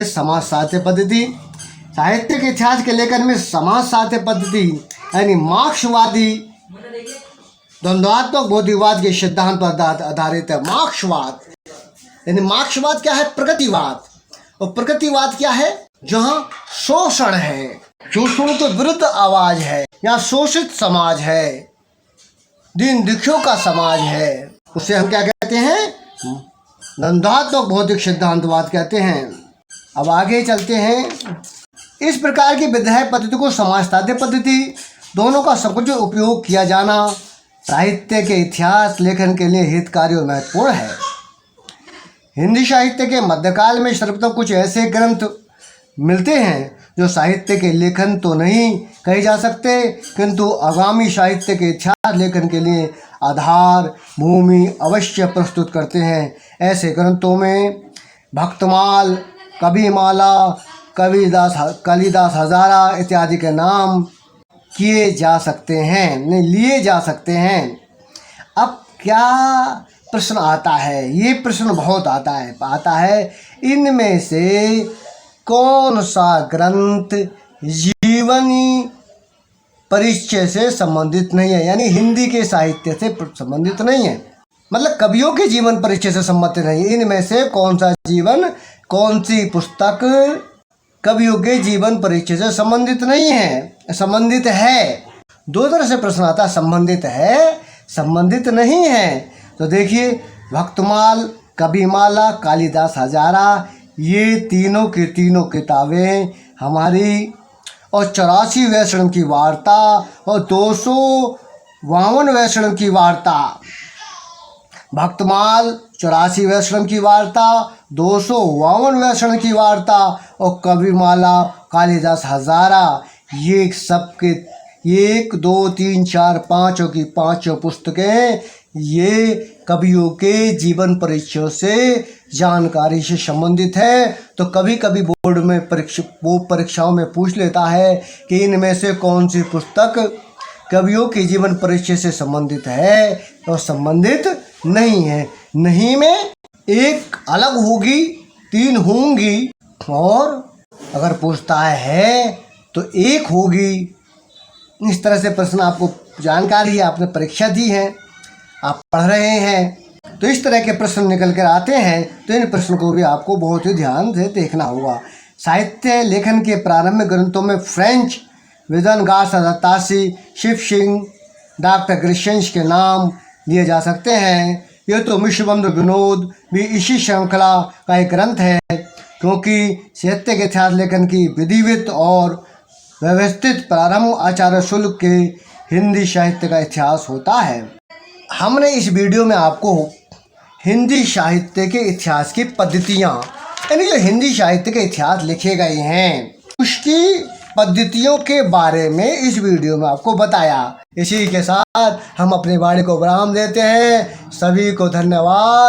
समाज साहित्य पद्धति। साहित्य के इतिहास के लेखन में समाज साहित्य पद्धति यानी मार्क्सवादी द्वंद्वात्मक भौतिकवाद के सिद्धांत पर आधारित है। मार्क्सवाद यानी मार्क्सवाद क्या है? प्रगतिवाद। और प्रगतिवाद क्या है? जहां शोषण है, शोषण के विरुद्ध आवाज है, या शोषित समाज है, दीन दुखियों का समाज है, उसे हम क्या कहते हैं? द्वंद्वात्मक भौतिक सिद्धांतवाद कहते हैं। अब आगे चलते हैं। इस प्रकार की विधायक पद्धति को समाज साहित्य पद्धति दोनों का सकुशल उपयोग किया जाना साहित्य के इतिहास लेखन के लिए हितकारी और महत्वपूर्ण है। हिंदी साहित्य के मध्यकाल में सर्वप्रथम कुछ ऐसे ग्रंथ मिलते हैं जो साहित्य के लेखन तो नहीं कहे जा सकते, किंतु आगामी साहित्य के इतिहास लेखन के लिए आधार भूमि अवश्य प्रस्तुत करते हैं। ऐसे ग्रंथों में भक्तमाल, कविमाला, कालिदास हजारा इत्यादि के नाम लिए जा सकते हैं। अब क्या प्रश्न आता है? ये प्रश्न बहुत आता है इनमें से कौन सा ग्रंथ जीवनी परिचय से संबंधित नहीं है, यानी हिंदी के साहित्य से संबंधित नहीं है, मतलब कवियों के जीवन परिचय से संबंधित नहीं है। इनमें से कौन सी पुस्तक कवियों के जीवन परिचय से संबंधित नहीं है, संबंधित है? दो तरह से प्रश्न आता है, संबंधित है, संबंधित नहीं है। तो देखिए, भक्तमाल, कविमाला, कालिदास हजारा, ये तीनों की तीनों किताबें हमारी, और 84 वैष्णव की वार्ता और 252 वैष्णव की वार्ता। भक्तमाल 84 वैष्णव की वार्ता, 252 वैष्णव की वार्ता, और कविमाला कालिदास हजारा, ये सबके 1, 2, 3, 4, 5 की 5 पुस्तकें ये कवियों के जीवन परिचय से जानकारी से संबंधित है। तो कभी कभी बोर्ड में परीक्षाओं में पूछ लेता है कि इनमें से कौन सी पुस्तक कवियों के जीवन परिचय से संबंधित है और संबंधित नहीं है। नहीं में एक अलग होगी, 3 होंगी, और अगर पूछता है तो 1 होगी। इस तरह से प्रश्न आपको जानकारी है, आपने परीक्षा दी है, आप पढ़ रहे हैं, तो इस तरह के प्रश्न निकल कर आते हैं। तो इन प्रश्नों को भी आपको बहुत ही ध्यान से देखना होगा। साहित्य लेखन के प्रारंभिक ग्रंथों में फ्रेंच विद्वान गार्थ शिव सिंह, डॉक्टर ग्रिशंस के नाम लिए जा सकते हैं। ये तो मिश्रबंधु विनोद भी इसी श्रृंखला का एक ग्रंथ है, क्योंकि साहित्य के इतिहास लेखन की विधिवत और व्यवस्थित प्रारंभ आचार्य शुल्क के हिंदी साहित्य का इतिहास होता है। हमने इस वीडियो में आपको हिंदी साहित्य के इतिहास की पद्धतियाँ, यानी जो हिंदी साहित्य के इतिहास लिखे गए हैं उसकी पद्धतियों के बारे में इस वीडियो में आपको बताया। इसी के साथ हम अपनी वाणी को विराम देते हैं। सभी को धन्यवाद।